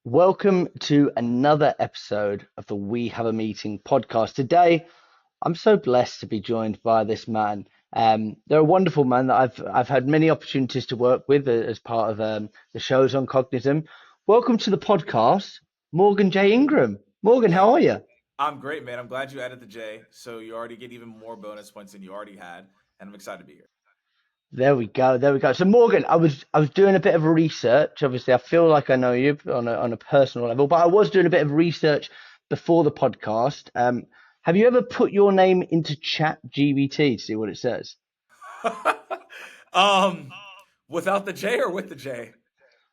Welcome to another episode of the We Have a Meeting podcast. Today, I'm so blessed to be joined by this man. They're a wonderful man that I've had many opportunities to work with as part of the shows on Cognitum. Welcome to the podcast, Morgan J Ingram. Morgan, how Hey, are you? I'm great, man. I'm glad you added the J, so you already get even more bonus points than you already had, and I'm excited to be here. There we go. There we go. So Morgan, I was doing a bit of research. Obviously, I feel like I know you on a personal level, but I was doing a bit of research before the podcast. Have you ever put your name into Chat GBT to see what it says? um, Without the J or with the J?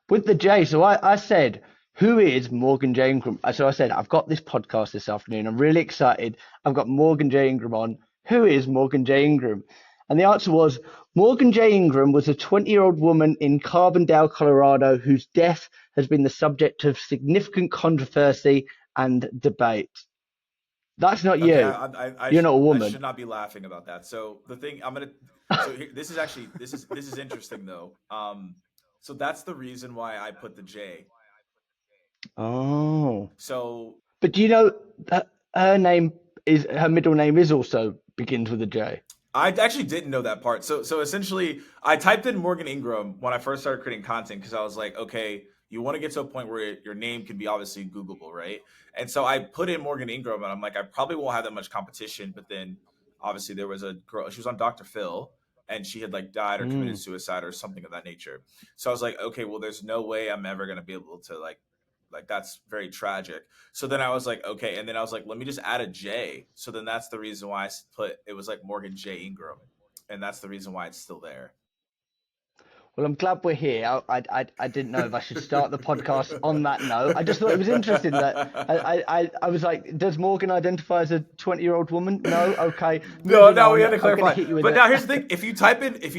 With the J, so I said, who is Morgan J Ingram? So I said, I've got this podcast this afternoon. I'm really excited. I've got Morgan J Ingram on. Who is Morgan J Ingram? And the answer was Morgan J Ingram was a 20-year-old woman in Carbondale, Colorado, whose death has been the subject of significant controversy and debate. That's not Okay, you. You're not a I woman. should not be laughing about that. So the thing I'm gonna so here, this is interesting though. So that's the reason why I put the J. Oh. So But do you know that her middle name is also begins with a J? I actually didn't know that part. So essentially, I typed in Morgan Ingram when I first started creating content because I was like, okay, you want to get to a point where your name can be obviously Googleable, right? And so I put in Morgan Ingram, and I'm like, I probably won't have that much competition. But then, obviously, there was a girl. She was on Dr. Phil, and she had like died or committed Mm. suicide or something of that nature. So I was like, okay, well, there's no way I'm ever gonna be able to like that's very tragic. So then I was like, okay. And then I was like, let me just add a J. So then that's the reason why I put it was like Morgan J. Ingram. And that's the reason why it's still there. Well, I'm glad we're here. I didn't know if I should start the podcast on that note. I just thought it was interesting that I was like, does Morgan identify as a 20-year-old woman? No? Okay. No, Moving no, we on. had to I'm going to clarify. hit you with But it. now here's the thing: if you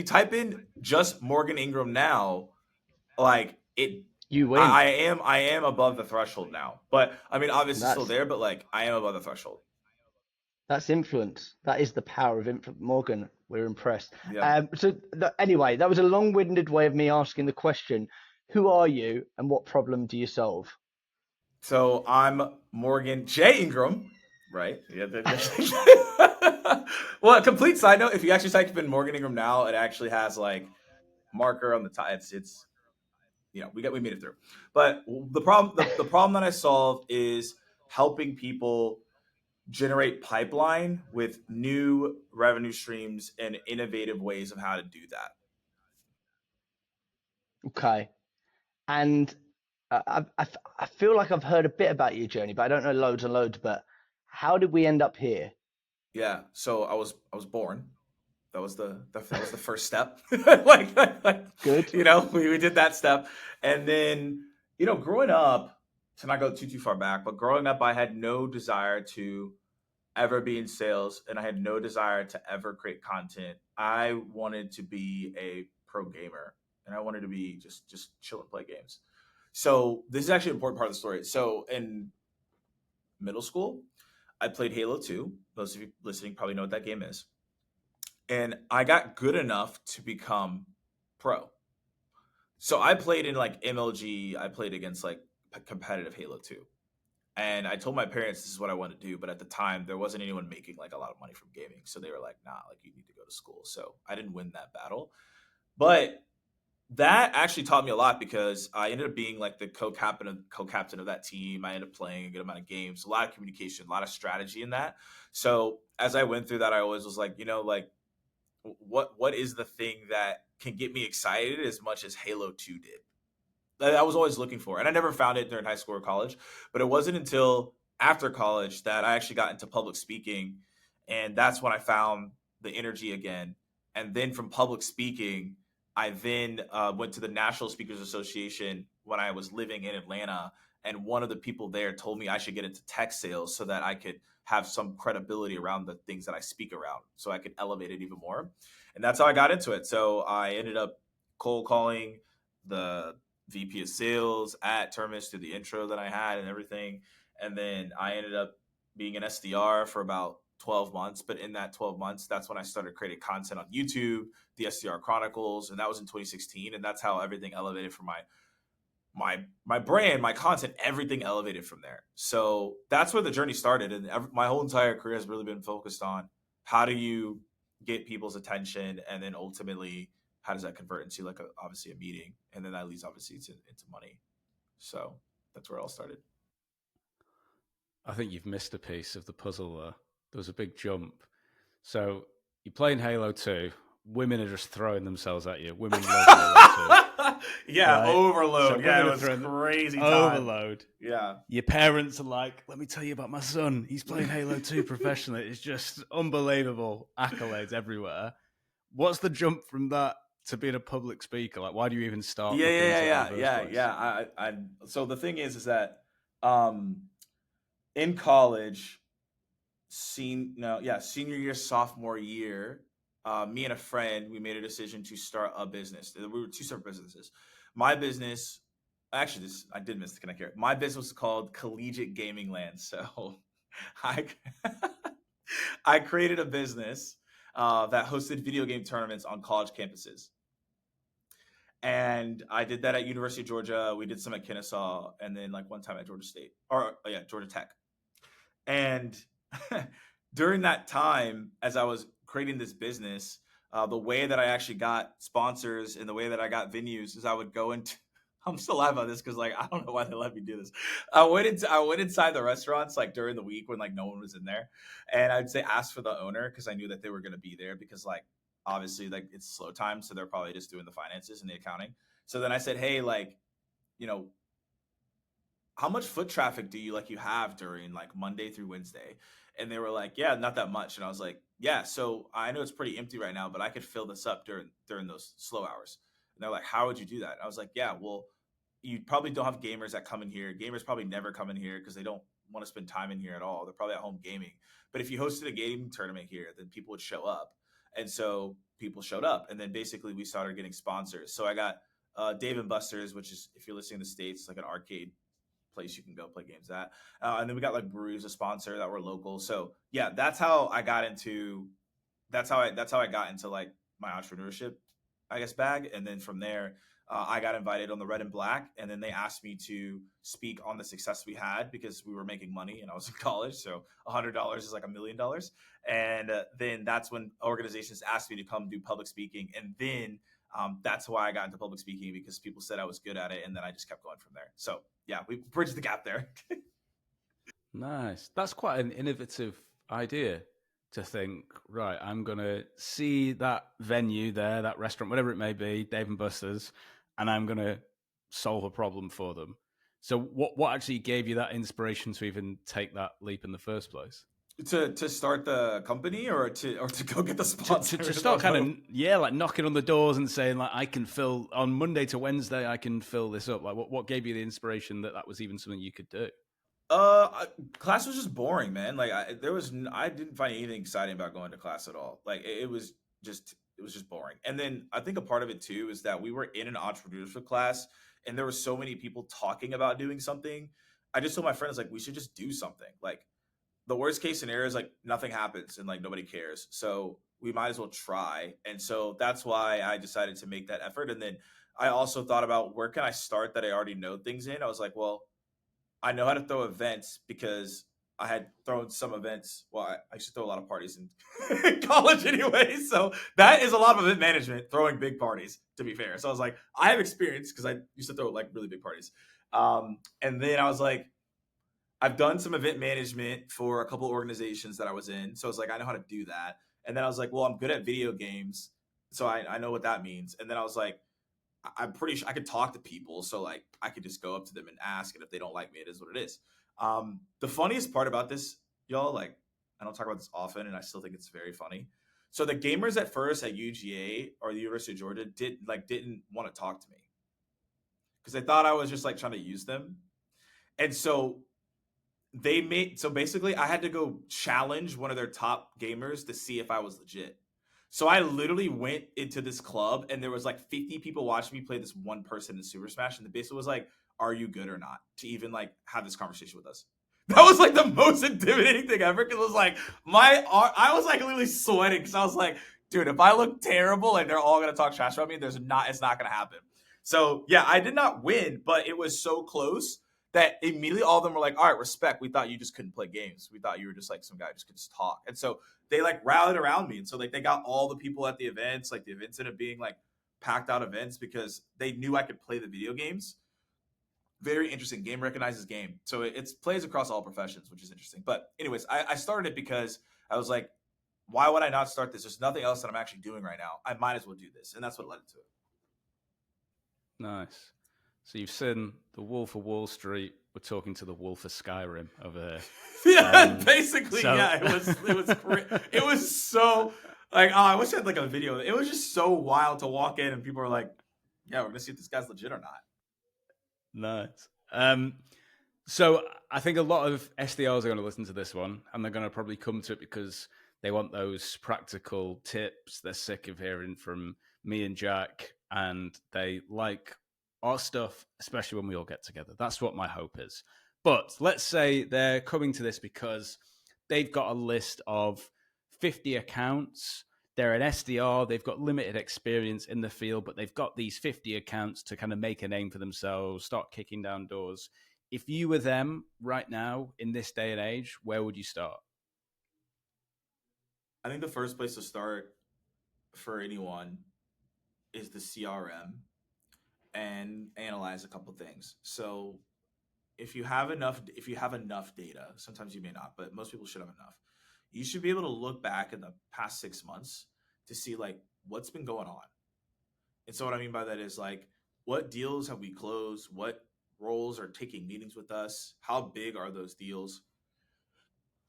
type in just Morgan Ingram now, like it, You win. I am above the threshold now. But I mean, obviously still That's there, but like I am above the threshold. that's influence. That is the power of influence. Morgan, we're impressed. Yeah. Anyway, that was a long-winded way of me asking the question, who are you and what problem do you solve? So I'm Morgan J. Ingram, right? Yeah. Well, a complete side note: if you actually type in Morgan Ingram now, it actually has like marker on the top. It's we made it through. But the problem that I solved is helping people generate pipeline with new revenue streams and innovative ways of how to do that. Okay. And I feel like I've heard a bit about your journey, but I don't know loads and loads. But how did we end up here? Yeah. So I was born. That was the first step. Like Good. we did that step, and then growing up, to not go too far back, but growing up, I had no desire to ever be in sales, and I had no desire to ever create content. I wanted to be a pro gamer, and I wanted to be just chill and play games. So this is actually an important part of the story. So in middle school, I played Halo 2. Most of you listening probably know what that game is. And I got good enough to become pro. So I played in like MLG. I played against like competitive Halo 2. And I told my parents this is what I want to do, but at the time there wasn't anyone making like a lot of money from gaming. So they were like, nah, like you need to go to school. So I didn't win that battle. But that actually taught me a lot because I ended up being like the co-captain of that team. I ended up playing a good amount of games, a lot of communication, a lot of strategy in that. So as I went through that, I always was like, like what is the thing that can get me excited as much as Halo 2 did? That I was always looking for. And I never found it during high school or college, but it wasn't until after college that I actually got into public speaking. And that's when I found the energy again. And then from public speaking, I then went to the National Speakers Association when I was living in Atlanta. And one of the people there told me I should get into tech sales so that I could have some credibility around the things that I speak around so I could elevate it even more. And that's how I got into it. So I ended up cold calling the VP of sales at Terminus through the intro that I had and everything. And then I ended up being an SDR for about 12 months. But in that 12 months, that's when I started creating content on YouTube, the SDR Chronicles, and that was in 2016. And that's how everything elevated from my my brand, my content, everything elevated from there. So that's where the journey started, and my whole entire career has really been focused on how do you get people's attention, and then ultimately how does that convert into like obviously a meeting, and then that leads obviously into money. So that's where it all started. I think you've missed a piece of the puzzle there. There was a big jump. So you're playing Halo 2. Women are just throwing themselves at you. Women love Halo 2. Yeah, Right? So overload. Yeah, women it are was throwing crazy time. overload. Yeah. Your parents are like, let me tell you about my son. He's playing Halo 2 professionally. It's just unbelievable. Accolades everywhere. What's the jump from that to being a public speaker? Like, why do you even start Yeah, looking yeah, into yeah, that in yeah, the first yeah, place? yeah. So the thing is that, um, in college, senior year, sophomore year, me and a friend, we made a decision to start a business. We were two separate businesses. My business, actually, this I did miss the connect here. My business was called Collegiate Gaming Land. So, I I created a business that hosted video game tournaments on college campuses. And I did that at University of Georgia. We did some at Kennesaw, and then like one time at Georgia State, or yeah, Georgia Tech. And during that time, as I was creating this business, the way that I actually got sponsors and the way that I got venues is I would go into. I'm still live on this because like I don't know why they let me do this. I went inside the restaurants like during the week when like no one was in there, and I'd say ask for the owner because I knew that they were going to be there because like obviously like it's slow time, so they're probably just doing the finances and the accounting. So then I said, hey, like you know how much foot traffic do you have during like Monday through Wednesday? And they were like, yeah, not that much. And I was like, yeah, so I know it's pretty empty right now, but I could fill this up during those slow hours. And they're like, how would you do that? And I was like, yeah, well, you probably don't have gamers that come in here. Gamers probably never come in here because they don't want to spend time in here at all. They're probably at home gaming. But if you hosted a gaming tournament here, then people would show up. And so people showed up. And then basically we started getting sponsors. So I got Dave and Buster's, which is, if you're listening to the States, like an arcade place you can go play games at. And then we got like breweries a sponsor that were local. So yeah, that's how I got into that's how I got into like my entrepreneurship, I guess, bag. And then from there, I got invited on the Red and Black, and then they asked me to speak on the success we had because we were making money and I was in college. So $100 is like $1 million. And then that's when organizations asked me to come do public speaking, and then that's why I got into public speaking because people said I was good at it, and then I just kept going from there. So yeah, we bridged the gap there. Nice. That's quite an innovative idea to think, right, I'm going to see that venue there, that restaurant, whatever it may be, Dave and Buster's, and I'm going to solve a problem for them. So what actually gave you that inspiration to even take that leap in the first place? To start the company or to go get the sponsor To start kind of like knocking on the doors and saying like I can fill on Monday to Wednesday I can fill this up. Like what gave you the inspiration that was even something you could do? Class was just boring, man. Like I didn't find anything exciting about going to class at all. Like it was just boring. And then I think a part of it too is that we were in an entrepreneurship class, and there were so many people talking about doing something. I just told my friends like we should just do something. Like the worst case scenario is like nothing happens and like nobody cares. So we might as well try. And so that's why I decided to make that effort. And then I also thought about where can I start that I already know things in. I was like, well, I know how to throw events because I had thrown some events. Well, I used to throw a lot of parties in college anyway. So that is a lot of event management, throwing big parties, to be fair. So I was like, I have experience because I used to throw like really big parties. And then I was like, I've done some event management for a couple of organizations that I was in. So I was like, I know how to do that. And then I was like, well, I'm good at video games. So I know what that means. And then I was like, I'm pretty sure I could talk to people. So like I could just go up to them and ask. And if they don't like me, it is what it is. The funniest part about this, y'all, like I don't talk about this often and I still think it's very funny. So the gamers at first at UGA or the University of Georgia didn't want to talk to me because they thought I was just like trying to use them. And so basically I had to go challenge one of their top gamers to see if I was legit. So I literally went into this club and there was like 50 people watching me play this one person in Super Smash, and the basically was like, "Are you good or not?" To even like have this conversation with us. That was like the most intimidating thing ever because it was like I was like literally sweating because I was like, dude, if I look terrible and they're all gonna talk trash about me, it's not gonna happen. So yeah, I did not win, but it was so close that immediately all of them were like, all right, respect. We thought you just couldn't play games. We thought you were just like some guy who just could just talk. And so they like rallied around me. And so like they got all the people at the events, like the events ended up being like packed out events because they knew I could play the video games. Very interesting. Game recognizes game. So it plays across all professions, which is interesting. But anyways, I started it because I was like, why would I not start this? There's nothing else that I'm actually doing right now. I might as well do this. And that's what led to it. Nice. So you've seen the Wolf of Wall Street. We're talking to the Wolf of Skyrim over there. Yeah, basically, yeah. It was so like, oh, I wish I had like a video. It was just so wild to walk in and people are like, yeah, we're gonna see if this guy's legit or not. Nice. So I think a lot of SDRs are going to listen to this one, and they're going to probably come to it because they want those practical tips. They're sick of hearing from me and Jack, and they like our stuff, especially when we all get together. That's what my hope is. But let's say they're coming to this because they've got a list of 50 accounts. They're an SDR. They've got limited experience in the field, but they've got these 50 accounts to kind of make a name for themselves, start kicking down doors. If you were them right now in this day and age, where would you start? I think the first place to start for anyone is the CRM and analyze a couple things. So if you have enough data, sometimes you may not, but most people should have enough. You should be able to look back in the past 6 months to see like what's been going on. And so what I mean by that is like what deals have we closed? What roles are taking meetings with us? How big are those deals?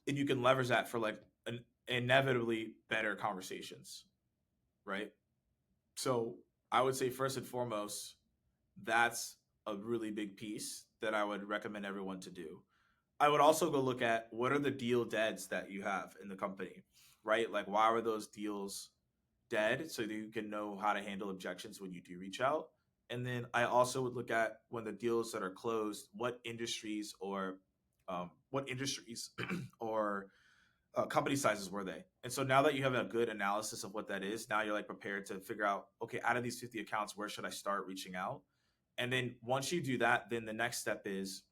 And you can leverage that for like inevitably better conversations, right? So I would say first and foremost, that's a really big piece that I would recommend everyone to do. I would also go look at what are the deal deads that you have in the company, right? Like why were those deals dead so that you can know how to handle objections when you do reach out. And then I also would look at when the deals that are closed, what industries or or company sizes were they? And so now that you have a good analysis of what that is, now you're like prepared to figure out, okay, out of these 50 accounts, where should I start reaching out? And then once you do that, then the next step is,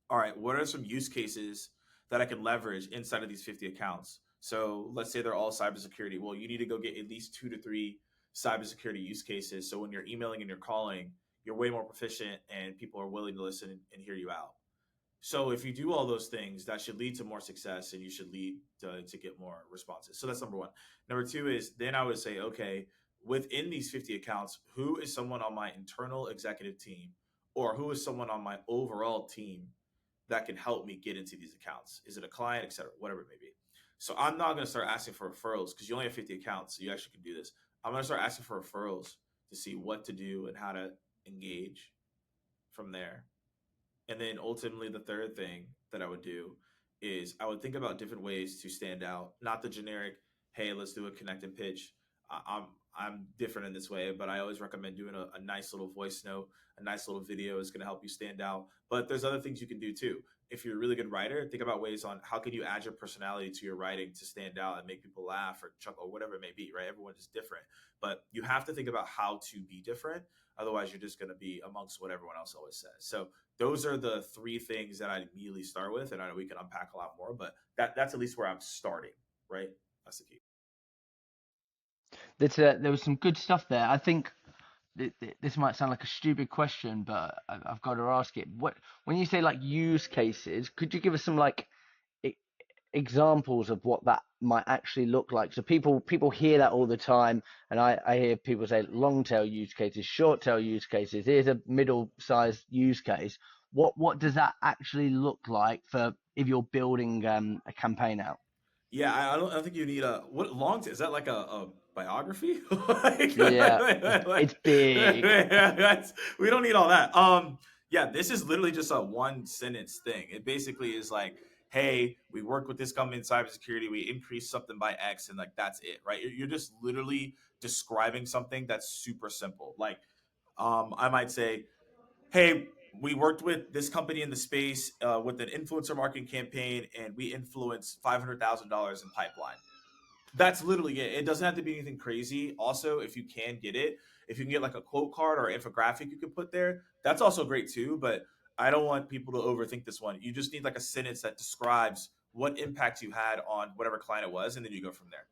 all right, what are some use cases that I can leverage inside of these 50 accounts? So let's say they're all cybersecurity. Well, you need to go get at least 2 to 3 cybersecurity use cases. So when you're emailing and you're calling, you're way more proficient and people are willing to listen and hear you out. So if you do all those things, that should lead to more success and you should lead to get more responses. So that's number one. Number two is then I would say, okay, within these 50 accounts, who is someone on my internal executive team or who is someone on my overall team that can help me get into these accounts? Is it a client, et cetera, whatever it may be. So I'm not going to start asking for referrals because you only have 50 accounts. So you actually can do this. I'm going to start asking for referrals to see what to do and how to engage from there. And then ultimately, the third thing that I would do is I would think about different ways to stand out, not the generic, hey, let's do a connect and pitch. I'm different in this way, but I always recommend doing a nice little voice note, a nice little video is going to help you stand out. But there's other things you can do too. If you're a really good writer, think about ways on how can you add your personality to your writing to stand out and make people laugh or chuckle or whatever it may be, right? Everyone is different, but you have to think about how to be different. Otherwise, you're just going to be amongst what everyone else always says. So those are the three things that I immediately start with, and I know we can unpack a lot more, but that's at least where I'm starting, right? That's the key. There was some good stuff there. I think this might sound like a stupid question, but I've got to ask it. What when you say like use cases, could you give us some like e- examples of what that might actually look like? So people hear that all the time, and I hear people say long tail use cases, short tail use cases. Here's a middle sized use case. What does that actually look like for if you're building a campaign out? Yeah, I don't think you need a what long is that like a biography? like, Yeah, it's big. we don't need all that. Yeah, this is literally just a one sentence thing. It basically is like, hey, we worked with this company in cybersecurity, we increased something by X, and like that's it, right? You're just literally describing something that's super simple. Like, I might say, hey, we worked with this company in the space with an influencer marketing campaign, and we influenced $500,000 in pipeline. That's literally it. It doesn't have to be anything crazy. Also, if you can get it, if you can get like a quote card or infographic you can put there, that's also great too. But I don't want people to overthink this one. You just need like a sentence that describes what impact you had on whatever client it was, and then you go from there.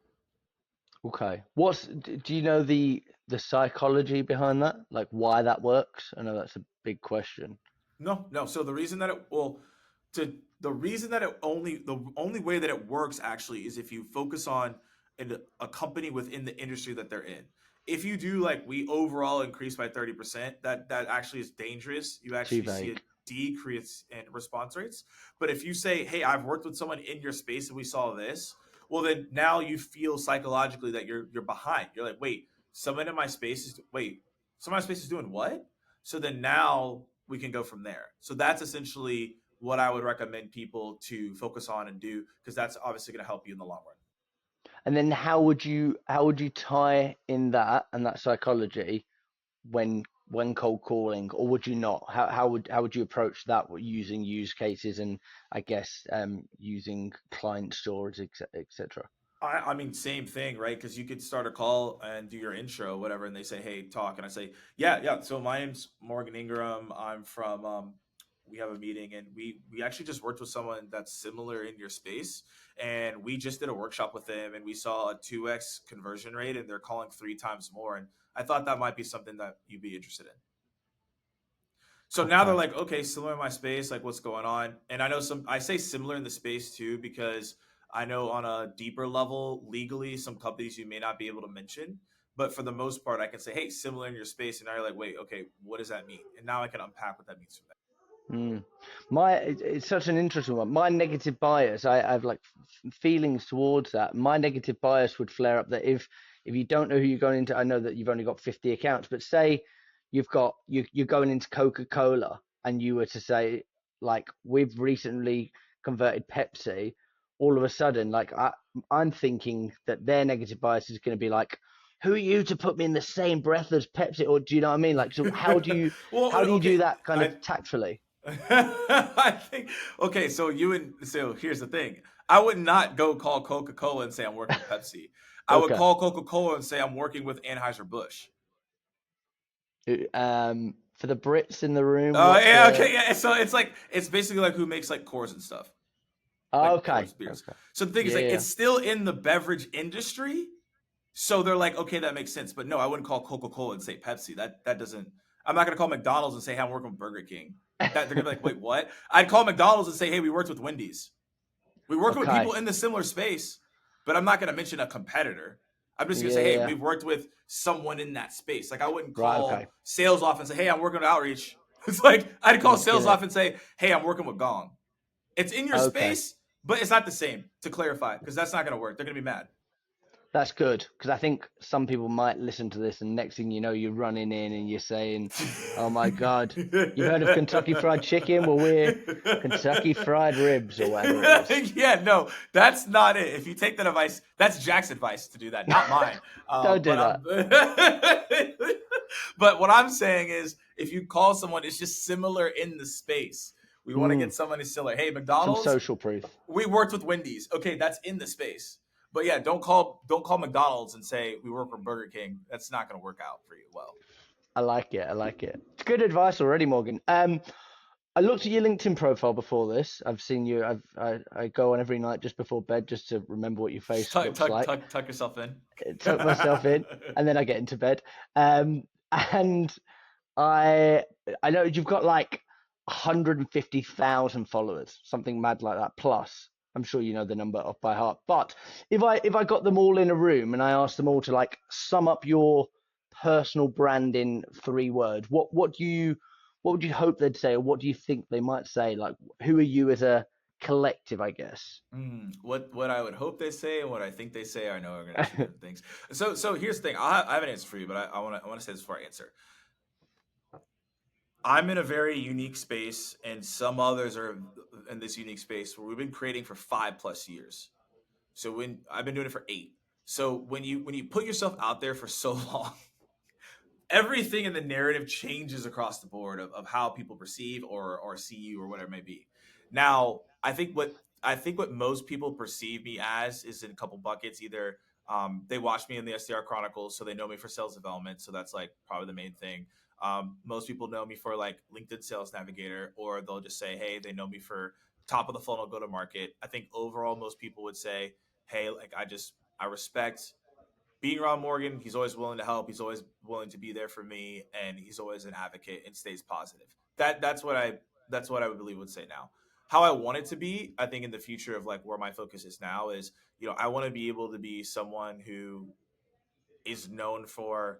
Okay. Do you know the psychology behind that? Like why that works? I know that's a big question. No, no. So the reason that it well, to the reason that it only the only way that it works actually is if you focus on a company within the industry that they're in. If you do like we overall increase by 30%, that actually is dangerous. You Too actually see a vague. decrease in response rates. But if you say, "Hey, I've worked with someone in your space and we saw this," well, then now you feel psychologically that you're behind. You're like, "Wait, someone in my space is wait, someone in my space is doing what?" So then now we can go from there. So that's essentially what I would recommend people to focus on and do because that's obviously going to help you in the long run. And then how would you tie in that and that psychology when cold calling, or would you not? How would you approach that using use cases and I guess using client stories, etc. I mean, same thing, right? Because you could start a call and do your intro, whatever, and they say, "Hey, talk," and I say, "Yeah, yeah." So my name's Morgan Ingram. I'm from. We have a meeting, and we actually just worked with someone that's similar in your space, and we just did a workshop with them, and we saw a 2x conversion rate, and they're calling 3 times more, and I thought that might be something that you'd be interested in. So now they're Okay. like, okay, similar in my space, like what's going on? And I know I say similar in the space too, because I know on a deeper level, legally, some companies you may not be able to mention. But for the most part, I can say, hey, similar in your space. And now you're like, wait, okay, what does that mean? And now I can unpack what that means from Mm. It's such an interesting one. My negative bias, I have like feelings towards that. My negative bias would flare up that if you don't know who you're going into, I know that you've only got 50 accounts, but say you're going into Coca-Cola and you were to say like we've recently converted Pepsi, all of a sudden I'm thinking that their negative bias is going to be like, who are you to put me in the same breath as Pepsi? Or do you know what I mean? Like, so there. Well, how do you do okay. that kind I, of tactfully? I think okay, so here's the thing. I would not go call Coca-Cola and say I'm working with Pepsi. I would Okay. call Coca-Cola and say I'm working with Anheuser-Busch. For the Brits in the room, what's Yeah, the? okay, yeah. So it's like it's basically like who makes like Coors and stuff, Oh, like okay, Coors beers. okay, So the thing is yeah, like yeah, it's still in the beverage industry, so they're like, okay, that makes sense. But no, I wouldn't call Coca-Cola and say Pepsi. That doesn't. I'm not gonna call McDonald's and say, hey, I'm working with Burger King. That they're gonna be like, wait, what? I'd call McDonald's and say, hey, we worked with Wendy's. We work with people okay, in the similar space, but I'm not going to mention a competitor. I'm just going to say, yeah, hey, yeah, we've worked with someone in that space. Like I wouldn't right, okay, call sales off and say, hey, I'm working with outreach. It's like I'd call get sales off it, and say, hey, I'm working with Gong. It's in your okay. space, but it's not the same. To clarify, because that's not going to work. They're going to be mad. That's good because I think some people might listen to this, and next thing you know, you're running in and you're saying, "Oh my God, you've heard of Kentucky Fried Chicken? Well, we're Kentucky Fried Ribs or whatever it is." Yeah, no, that's not it. If you take that advice, that's Jack's advice to do that, not mine. Don't do But that. but what I'm saying is, if you call someone, it's just similar in the space. We want to Mm, get someone who's similar. Hey, some McDonald's, social proof. we worked with Wendy's. Okay, that's in the space. But yeah, don't call McDonald's and say we work for Burger King. That's not going to work out for you well. I like it. I like it. It's good advice already, Morgan. I looked at your LinkedIn profile before this. I've seen you. I go on every night just before bed just to remember what your Just face looks like. tuck yourself in. Tuck myself in, and then I get into bed. And I I know you've got like 150,000 followers, something mad like that. Plus, I'm sure you know the number off by heart. But if I got them all in a room and I asked them all to like sum up your personal brand in 3 words, what would you hope they'd say, or what do you think they might say? Like, who are you as a collective, I guess? What I would hope they say and what I think they say, I know are going to be two different things. So here's the thing. I have an answer for you, but I want to say this before I answer. I'm in a very unique space, and some others are in this unique space where we've been creating for 5 plus years. So when I've been doing it for 8. So when you put yourself out there for so long, everything in the narrative changes across the board of how people perceive or see you or whatever it may be. Now, I think what most people perceive me as is in a couple buckets. Either They watch me in the SDR Chronicles, so they know me for sales development. So that's like probably the main thing. Most people know me for like LinkedIn Sales Navigator, or they'll just say, hey, they know me for top of the funnel go to market. I think overall, most people would say, hey, like I respect being around Morgan. He's always willing to help. He's always willing to be there for me, and he's always an advocate and stays positive. That's what I would believe would say now. How I want it to be, I think in the future of like where my focus is now is, I want to be able to be someone who is known for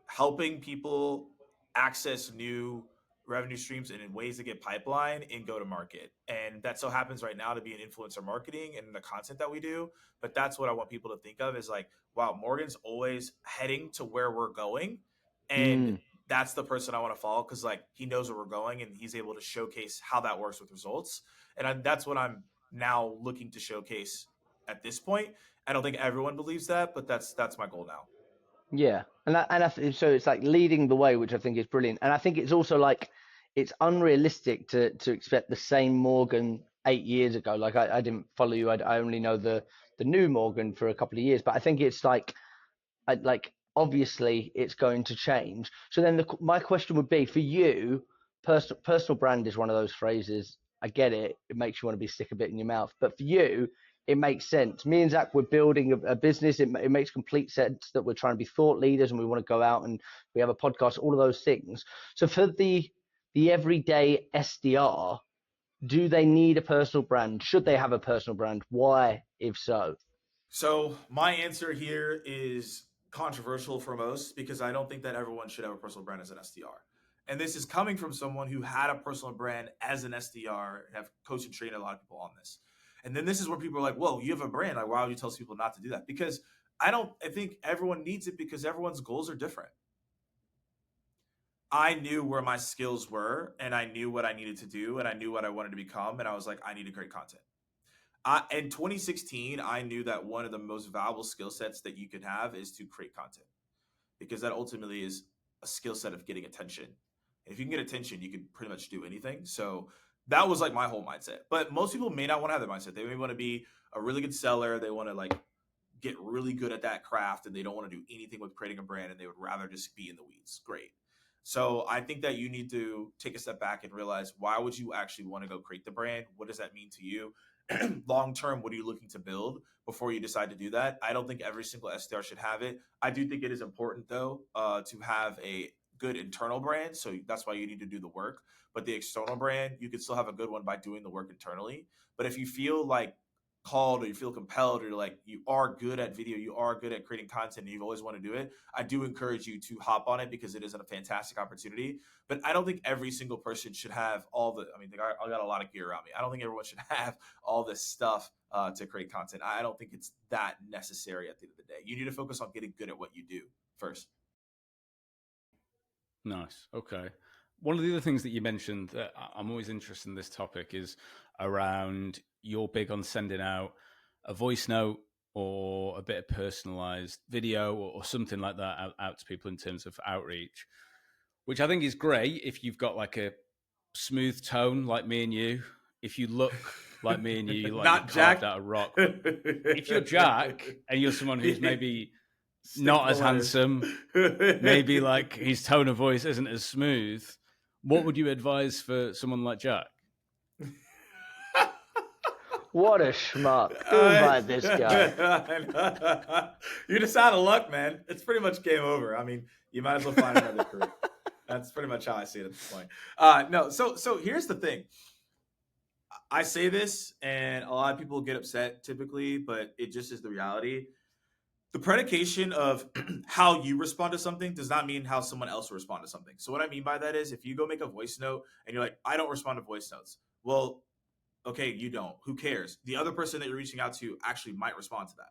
helping people access new revenue streams and in ways to get pipeline and go to market. And that so happens right now to be in influencer marketing and the content that we do. But that's what I want people to think of is like, wow, Morgan's always heading to where we're going. And that's the person I want to follow because like he knows where we're going and he's able to showcase how that works with results. And that's what I'm now looking to showcase at this point. I don't think everyone believes that, but that's my goal now. Yeah, so it's like leading the way, which I think is brilliant. And I think it's also like it's unrealistic to expect the same Morgan 8 years ago. Like I didn't follow you. I only know the new Morgan for a couple of years, but I think it's like obviously it's going to change. So then my question would be for you, personal brand is one of those phrases. I get it. It makes you want to be sick a bit in your mouth, but for you, it makes sense. Me and Zach, we're building a business. It makes complete sense that we're trying to be thought leaders and we want to go out and we have a podcast, all of those things. So for the everyday SDR, do they need a personal brand? Should they have a personal brand? Why, if so? So my answer here is controversial for most because I don't think that everyone should have a personal brand as an SDR. And this is coming from someone who had a personal brand as an SDR and have coached and trained a lot of people on this. And then this is where people are like, whoa, you have a brand. Like, why would you tell people not to do that? Because I think everyone needs it because everyone's goals are different. I knew where my skills were and I knew what I needed to do and I knew what I wanted to become. And I was like, I need to create content. In 2016, I knew that one of the most valuable skill sets that you can have is to create content because that ultimately is a skill set of getting attention. And if you can get attention, you can pretty much do anything. So that was like my whole mindset. But most people may not want to have that mindset. They may want to be a really good seller. They want to like get really good at that craft and they don't want to do anything with creating a brand and they would rather just be in the weeds. Great. So I think that you need to take a step back and realize why would you actually want to go create the brand? What does that mean to you? Long term, what are you looking to build before you decide to do that? I don't think every single SDR should have it. I do think it is important though to have a good internal brand. So that's why you need to do the work. But the external brand, you can still have a good one by doing the work internally. But if you feel like called or you feel compelled or like you are good at video, you are good at creating content and you've always wanted to do it, I do encourage you to hop on it because it is a fantastic opportunity. But I don't think every single person should have I got a lot of gear around me. I don't think everyone should have all this stuff to create content. I don't think it's that necessary at the end of the day. You need to focus on getting good at what you do first. Nice. Okay. One of the other things that you mentioned that I'm always interested in this topic is around you're big on sending out a voice note or a bit of personalized video or something like that out to people in terms of outreach, which I think is great if you've got like a smooth tone like me and you. If you look like me and you, like Not you're carved Jack. out of rock. If you're Jack and you're someone who's maybe not as handsome, maybe like his tone of voice isn't as smooth, what would you advise for someone like Jack? What a schmuck. Who invited this guy? You're just out of luck, man. It's pretty much game over. I mean, you might as well find another career. That's pretty much how I see it at this point. No, so here's the thing. I say this, and a lot of people get upset typically, but it just is the reality. The predication of how you respond to something does not mean how someone else will respond to something. So what I mean by that is if you go make a voice note and you're like, I don't respond to voice notes. Well, okay, you don't. Who cares? The other person that you're reaching out to actually might respond to that.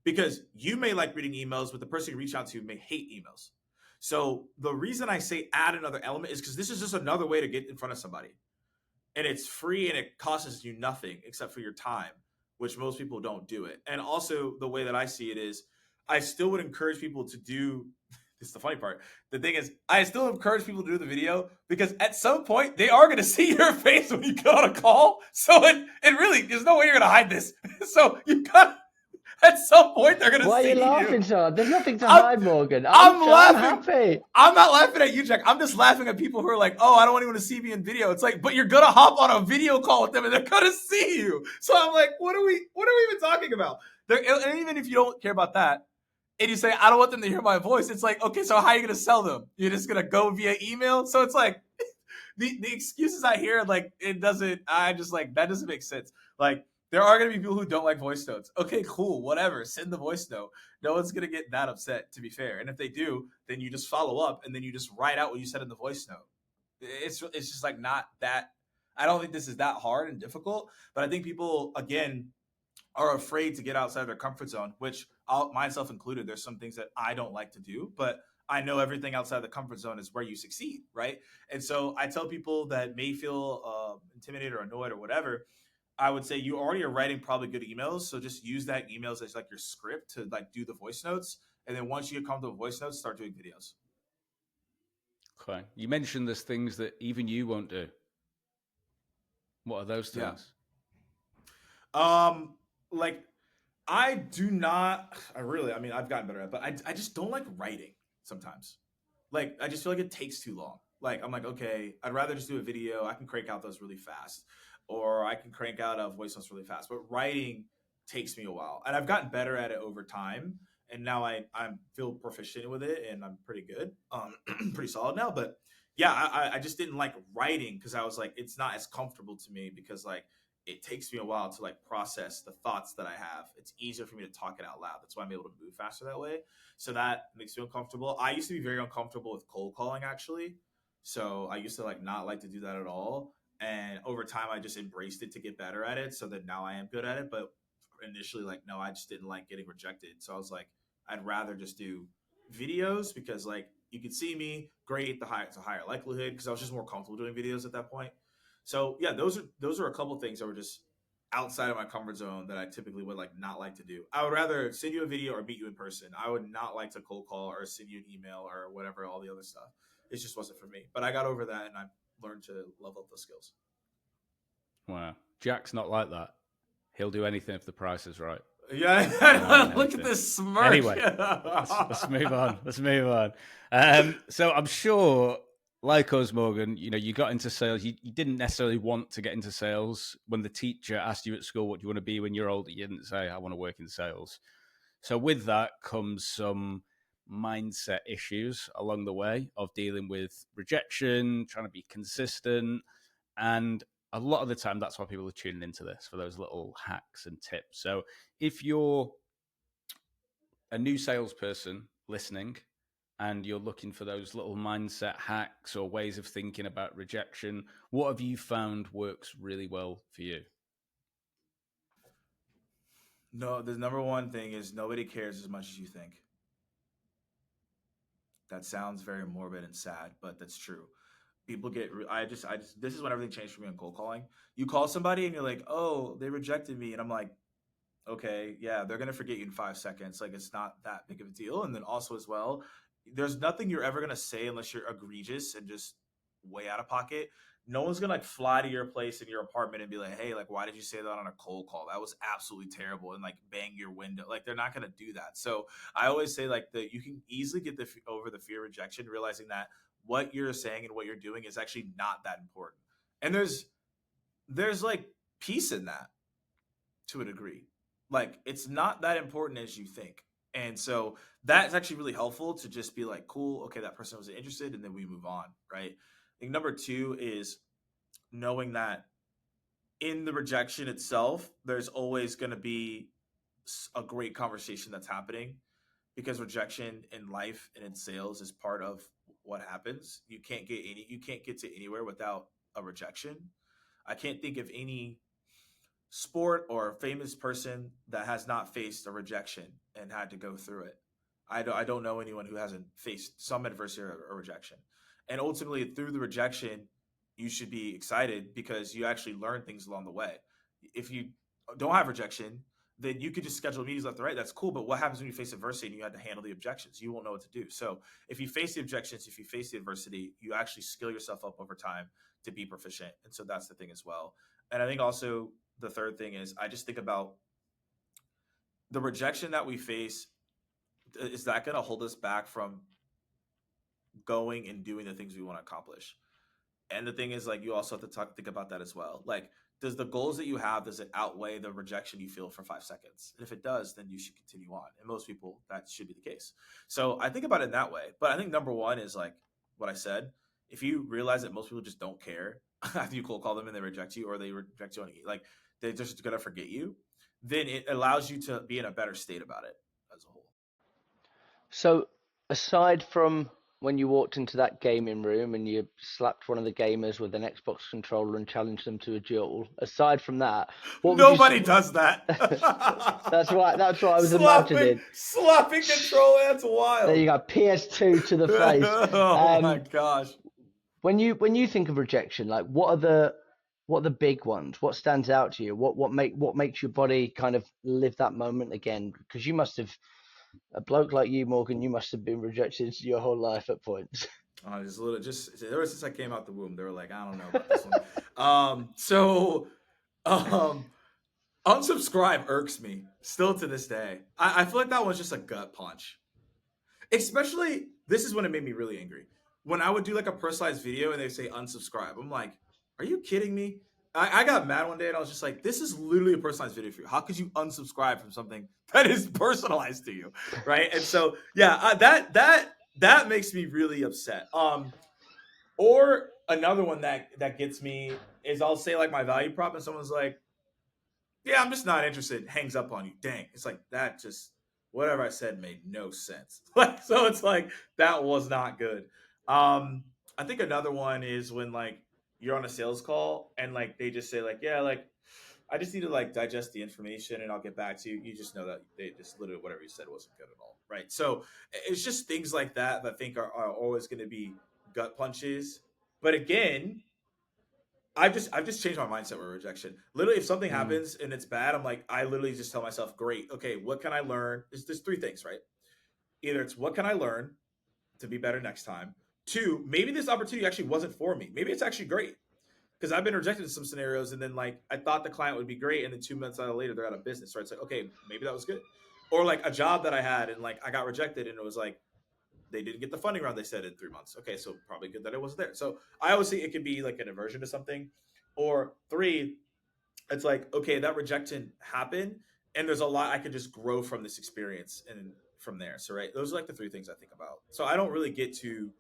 Because you may like reading emails, but the person you reach out to may hate emails. So the reason I say add another element is because this is just another way to get in front of somebody. And it's free and it costs you nothing except for your time, which most people don't do it. And also the way that I see it is I still would encourage people to do this is the funny part. The thing is, I still encourage people to do the video because at some point they are going to see your face when you get on a call. So it really, there's no way you're going to hide this. So At some point, they're gonna Why are see you laughing you. so hard? There's nothing to I'm, hide, Morgan. I'm I'm laughing. happy. I'm not laughing at you, Jack. I'm just laughing at people who are like, "Oh, I don't want anyone to see me in video." It's like, but you're gonna hop on a video call with them, and they're gonna see you. So I'm like, what are we even talking about? And even if you don't care about that, and you say, "I don't want them to hear my voice," it's like, okay, so how are you gonna sell them? You're just gonna go via email? So it's like, the excuses I hear, like, it doesn't. I just like that doesn't make sense. Like, there are gonna be people who don't like voice notes. Okay, cool, whatever. Send the voice note. No one's gonna get that upset, to be fair. And if they do, then you just follow up and then you just write out what you said in the voice note. It's just like not that. I don't think this is that hard and difficult, but I think people again are afraid to get outside their comfort zone, which myself included. There's some things that I don't like to do, but I know everything outside the comfort zone is where you succeed, right? And so I tell people that may feel intimidated or annoyed or whatever. I would say you already are writing probably good emails, so just use that emails as like your script to like do the voice notes, and then once you get comfortable with voice notes, start doing videos. Okay. You mentioned there's things that even you won't do. What are those Yeah. things? Like I do not. I really. I mean, I've gotten better at it, but I just don't like writing sometimes. Like I just feel like it takes too long. Like I'm like, okay, I'd rather just do a video. I can crank out those really fast, or I can crank out a voice notes really fast. But writing takes me a while, and I've gotten better at it over time. And now I feel proficient with it, and I'm pretty good, pretty solid now. But yeah, I just didn't like writing because I was like, it's not as comfortable to me because like it takes me a while to like process the thoughts that I have. It's easier for me to talk it out loud. That's why I'm able to move faster that way. So that makes me uncomfortable. I used to be very uncomfortable with cold calling actually. So I used to like not like to do that at all. And over time I just embraced it to get better at it. So that now I am good at it. But initially, like, no, I just didn't like getting rejected. So I was like, I'd rather just do videos because like you could see me, great, it's a higher likelihood because I was just more comfortable doing videos at that point. So yeah, those are a couple things that were just outside of my comfort zone that I typically would like not like to do. I would rather send you a video or meet you in person. I would not like to cold call or send you an email or whatever, all the other stuff. It just wasn't for me. But I got over that and I learned to level up those skills. Wow. Jack's not like that. He'll do anything if the price is right. Yeah, look at this smirk. Anyway, let's move on. Let's move on. So I'm sure, like us, Morgan, you got into sales. You didn't necessarily want to get into sales. When the teacher asked you at school, what do you want to be when you're older? You didn't say, I want to work in sales. So with that comes some mindset issues along the way of dealing with rejection, trying to be consistent. And a lot of the time, that's why people are tuning into this, for those little hacks and tips. So if you're a new salesperson listening and you're looking for those little mindset hacks or ways of thinking about rejection, what have you found works really well for you? No, the number one thing is nobody cares as much as you think. That sounds very morbid and sad, but that's true. People get, this is when everything changed for me on cold calling. You call somebody and you're like, oh, they rejected me. And I'm like, okay, yeah, they're gonna forget you in 5 seconds. Like it's not that big of a deal. And then also as well, there's nothing you're ever gonna say unless you're egregious and just way out of pocket. No one's gonna like fly to your place in your apartment and be like, hey, like why did you say that on a cold call? That was absolutely terrible, and like bang your window. Like they're not gonna do that. So I always say like that you can easily get over the fear of rejection, realizing that what you're saying and what you're doing is actually not that important. And there's like peace in that to a degree. Like it's not that important as you think. And so that's actually really helpful to just be like, cool, okay, that person was interested, and then we move on, right? I think number two is knowing that in the rejection itself, there's always going to be a great conversation that's happening because rejection in life and in sales is part of what happens. You can't get to anywhere without a rejection. I can't think of any sport or a famous person that has not faced a rejection and had to go through it. I don't know anyone who hasn't faced some adversity or rejection. And ultimately, through the rejection, you should be excited because you actually learn things along the way. If you don't have rejection, then you could just schedule meetings left and right. That's cool. But what happens when you face adversity and you had to handle the objections? You won't know what to do. So if you face the objections, if you face the adversity, you actually skill yourself up over time to be proficient. And so that's the thing as well. And I think also the third thing is I just think about the rejection that we face, is that going to hold us back from going and doing the things we want to accomplish? And the thing is, like, you also have to think about that as well. Like, does the goals that you have, does it outweigh the rejection you feel for 5 seconds? And if it does, then you should continue on. And most people, that should be the case. So I think about it in that way. But I think number one is like what I said. If you realize that most people just don't care after you cold call them and they reject you, or they reject you on, like, they're just gonna forget you, then it allows you to be in a better state about it as a whole. So, aside from when you walked into that gaming room and you slapped one of the gamers with an Xbox controller and challenged them to a duel, aside from that, what would you Nobody does that. That's right. That's what I was imagining. Slapping controller. That's wild. There you go. PS2 to the face. Oh my gosh. When you think of rejection, like what are the big ones? What stands out to you? What makes your body kind of live that moment again? Because you must have, a bloke like you, Morgan, you must have been rejected your whole life at points. Just ever since I came out the womb, they were like, I don't know about this one. Unsubscribe irks me still to this day. I feel like that was just a gut punch. Especially, this is when it made me really angry. When I would do like a personalized video and they say unsubscribe, I'm like, are you kidding me? I got mad one day and I was just like, this is literally a personalized video for you. How could you unsubscribe from something that is personalized to you, right? And so, yeah, that makes me really upset. Or another one that gets me is I'll say like my value prop and someone's like, yeah, I'm just not interested. Hangs up on you. Dang, it's like that. Just whatever I said made no sense. Like, so it's like that was not good. I think another one is when like you're on a sales call and like they just say like, yeah, like I just need to like digest the information and I'll get back to you. You just know that they just literally whatever you said wasn't good at all, right? So it's just things like that I think are always going to be gut punches. But again, I've just changed my mindset with rejection. Literally, if something happens and it's bad, I'm like, I literally just tell myself, great, okay, what can I learn? There's three things, right? Either it's what can I learn to be better next time? Two, maybe this opportunity actually wasn't for me. Maybe it's actually great. Because I've been rejected in some scenarios, and then like I thought the client would be great, and then 2 months later they're out of business. So it's like, okay, maybe that was good. Or like a job that I had and like I got rejected, and it was like they didn't get the funding round they said in 3 months. Okay, so probably good that it wasn't there. So I always think it can be like an aversion to something. Or three, it's like, okay, that rejection happened, and there's a lot I could just grow from this experience and from there. So right, those are like the three things I think about. So I don't really get too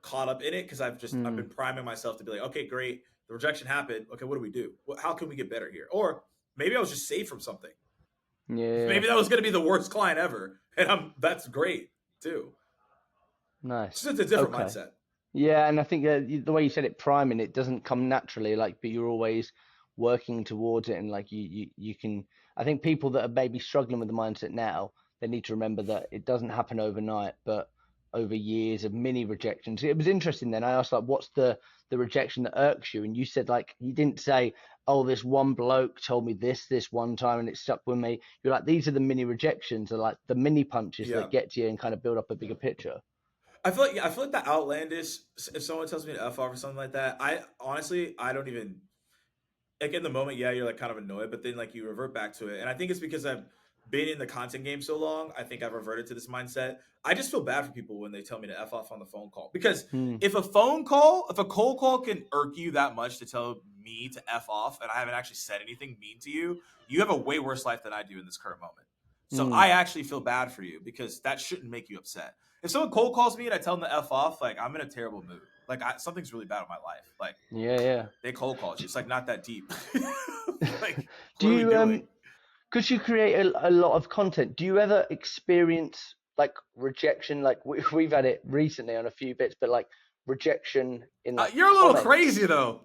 caught up in it because I've been priming myself to be like, okay, great, the rejection happened. Okay, what do we do? How can we get better here? Or maybe I was just saved from something. Yeah. Maybe that was going to be the worst client ever, and that's great too. Nice. It's just a different mindset. Yeah, and I think the way you said it, priming, it doesn't come naturally, like, but you're always working towards it, and like you can. I think people that are maybe struggling with the mindset now, they need to remember that it doesn't happen overnight, but over years of mini rejections. It was interesting then. I asked like, what's the rejection that irks you? And you said like, you didn't say, oh, this one bloke told me this one time and it stuck with me. You're like, these are the mini rejections, are like the mini punches that get to you and kind of build up a bigger picture. I feel like the outlandish. If someone tells me to F off or something like that, I honestly I don't even like in the moment. Yeah, you're like kind of annoyed, but then like you revert back to it, and I think it's because I've been in the content game so long. I think I've reverted to this mindset. I just feel bad for people when they tell me to F off on the phone call because if a cold call can irk you that much to tell me to F off, and I haven't actually said anything mean to you, you have a way worse life than I do in this current moment. So I actually feel bad for you because that shouldn't make you upset. If someone cold calls me and I tell them to F off, like I'm in a terrible mood. Like something's really bad in my life. Like they cold called you. It's like not that deep. Like do you because you create a lot of content, do you ever experience like rejection? Like we've had it recently on a few bits, but like rejection in like you're a little crazy though.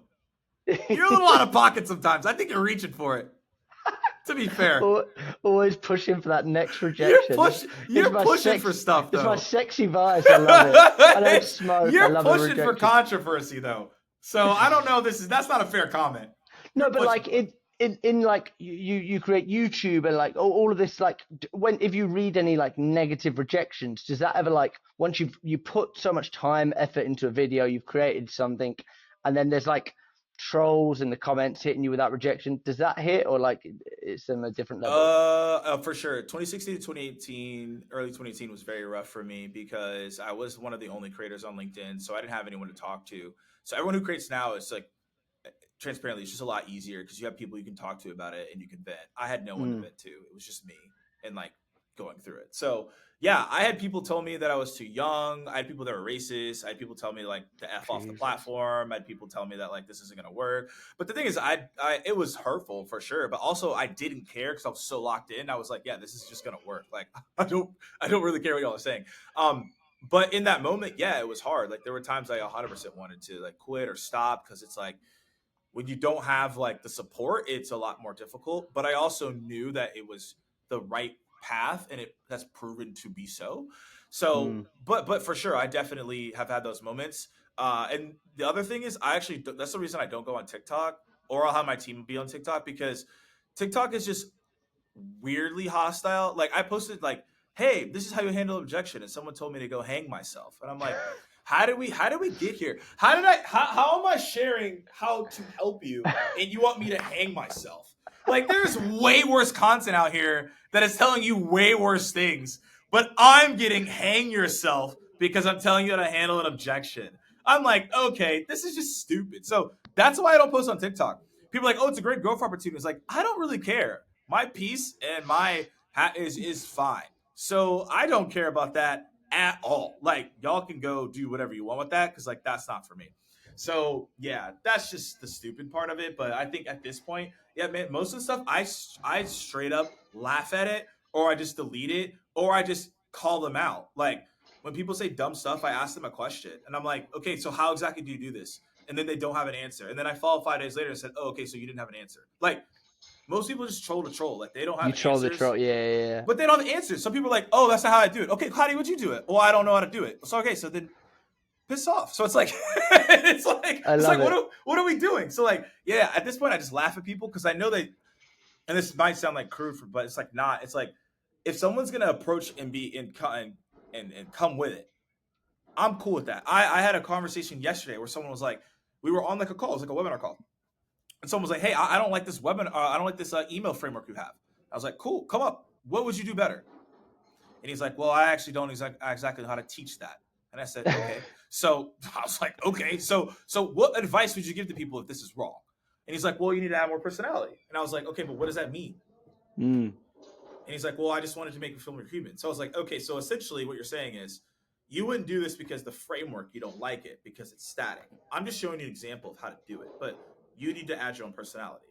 You're a little out of pocket sometimes. I think you're reaching for it. To be fair, always pushing for that next rejection. You're pushing for stuff, though. It's my sexy vice. I love it. I don't smoke. You're I love pushing for controversy, though. So I don't know. That's not a fair comment. No, but like in like you create YouTube and like all of this, like if you read any like negative rejections, does that ever like once you put so much time, effort into a video, you've created something, and then there's like trolls in the comments hitting you with that rejection, does that hit, or like it's on a different level? For sure. 2016 to 2018, early 2018 was very rough for me because I was one of the only creators on LinkedIn, so I didn't have anyone to talk to. So everyone who creates now is like transparently, it's just a lot easier because you have people you can talk to about it and you can vent. I had no one to vent to. It was just me and like going through it. So yeah, I had people tell me that I was too young. I had people that were racist. I had people tell me like to F off the Jesus. platform. I had people tell me that like this isn't gonna work. But the thing is, it was hurtful for sure. But also I didn't care because I was so locked in. I was like, yeah, this is just gonna work. Like I don't really care what y'all are saying. But in that moment, yeah, it was hard. Like there were times I 100% wanted to like quit or stop because it's like when you don't have like the support, it's a lot more difficult. But I also knew that it was the right path, and it has proven to be so. So, but for sure, I definitely have had those moments. And the other thing is, I actually that's the reason I don't go on TikTok, or I'll have my team be on TikTok because TikTok is just weirdly hostile. Like I posted like, "Hey, this is how you handle objection," and someone told me to go hang myself, and I'm like, how did we get here? How am I sharing how to help you and you want me to hang myself? Like there's way worse content out here that is telling you way worse things, but I'm getting hang yourself because I'm telling you how to handle an objection. I'm like, okay, this is just stupid. So that's why I don't post on TikTok. People are like, oh, it's a great growth opportunity. It's like, I don't really care. My piece and my hat is fine. So I don't care about that at all. Like y'all can go do whatever you want with that because like that's not for me. So yeah, that's just the stupid part of it. But I think at this point, yeah, man, most of the stuff I straight up laugh at it, or I just delete it, or I just call them out. Like when people say dumb stuff, I ask them a question, and I'm like, okay, so how exactly do you do this? And then they don't have an answer, and then I follow 5 days later and said, oh, okay, so you didn't have an answer. Like most people just troll to troll. Like they don't You have troll the answers, troll, yeah. but they don't have answers. Some people are like, oh, that's not how I do it. Okay, how would you do it? Well, I don't know how to do it. So okay, so then piss off. So it's like I it's love like it. what are we doing? So like yeah, at this point I just laugh at people because I know they, and this might sound like crude, but it's like not. It's like if someone's gonna approach and be in and come with it, I'm cool with that. I had a conversation yesterday where someone was like, we were on like a call, it was like a webinar call, and someone was like, hey, I don't like this webinar, I don't like this email framework you have. I was like, cool, come up. What would you do better? And he's like, well, I actually don't exactly know how to teach that. And I said, okay. So I was like, okay. So what advice would you give to people if this is wrong? And he's like, well, you need to have more personality. And I was like, okay, but what does that mean? And he's like, well, I just wanted to make you feel more human. So I was like, okay, so essentially what you're saying is you wouldn't do this because the framework, you don't like it because it's static. I'm just showing you an example of how to do it, but you need to add your own personality.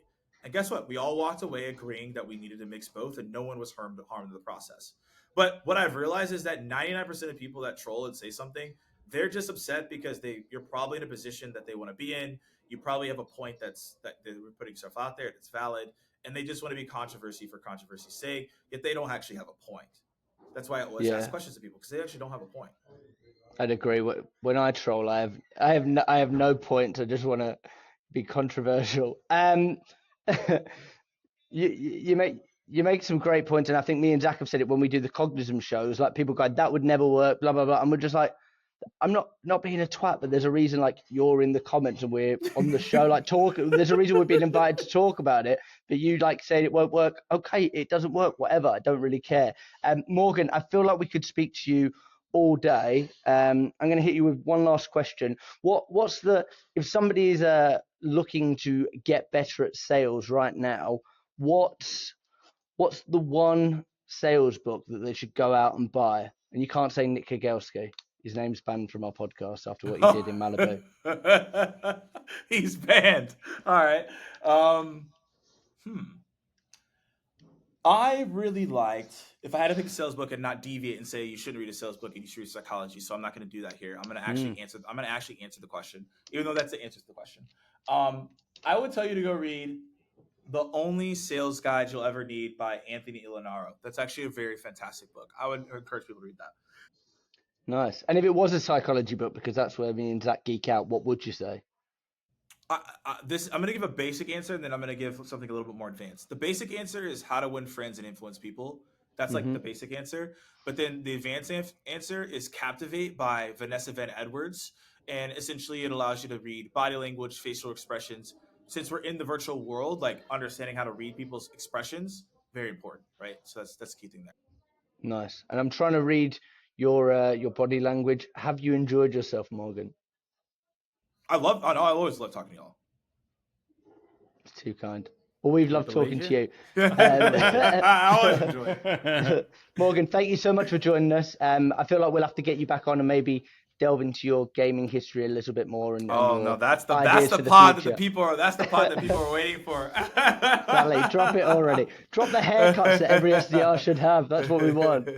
And guess what? We all walked away agreeing that we needed to mix both and no one was harmed in the process. But what I've realized is that 99% of people that troll and say something, they're just upset because you're probably in a position that they want to be in. You probably have a point that they're putting stuff out there that's valid, and they just want to be controversy for controversy's sake, yet they don't actually have a point. That's why I always ask questions to people because they actually don't have a point. I'd agree. When I troll, I have no point. I just want to be controversial. You make some great points, and I think me and Zach have said it when we do the Cognism shows. Like people go, that would never work, blah blah blah, and we're just like, I'm not being a twat, but there's a reason like you're in the comments and we're on the show, like talk. There's a reason we're being invited to talk about it, but you like saying it won't work. Okay, it doesn't work. Whatever. I don't really care. Morgan, I feel like we could speak to you all day. I'm going to hit you with one last question. What's the if somebody is looking to get better at sales right now? What's the one sales book that they should go out and buy? And you can't say Nick Kagelski. His name's banned from our podcast after what he did in Malibu. He's banned. All right. I really liked, if I had to pick a sales book and not deviate and say you shouldn't read a sales book and you should read psychology, so I'm not going to do that here. I'm going to actually answer the question, even though that's the answer to the question. I would tell you to go read The Only Sales Guide You'll Ever Need by Anthony Ilanaro. That's actually a very fantastic book. I would encourage people to read that. Nice. And if it was a psychology book, because that's where me and Zach geek out, what would you say? I'm going to give a basic answer, and then I'm going to give something a little bit more advanced. The basic answer is How to Win Friends and Influence People. That's like the basic answer. But then the advanced answer is Captivate by Vanessa Van Edwards. And essentially, it allows you to read body language, facial expressions. Since we're in the virtual world, like understanding how to read people's expressions, very important, right? So that's the key thing there. Nice. And I'm trying to read your body language. Have you enjoyed yourself, Morgan? I always love talking to y'all. It's too kind. Well, we've loved believe talking you. to you. I always enjoy it. Morgan, thank you so much for joining us. I feel like we'll have to get you back on and maybe delve into your gaming history a little bit more. And Oh your no, that's the ideas for the pod that future. the people are. That's the pod that people are waiting for. Sally, drop it already. Drop the haircuts that every SDR should have. That's what we want.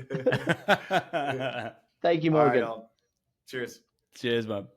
Thank you, Morgan. All right, cheers. Cheers, man.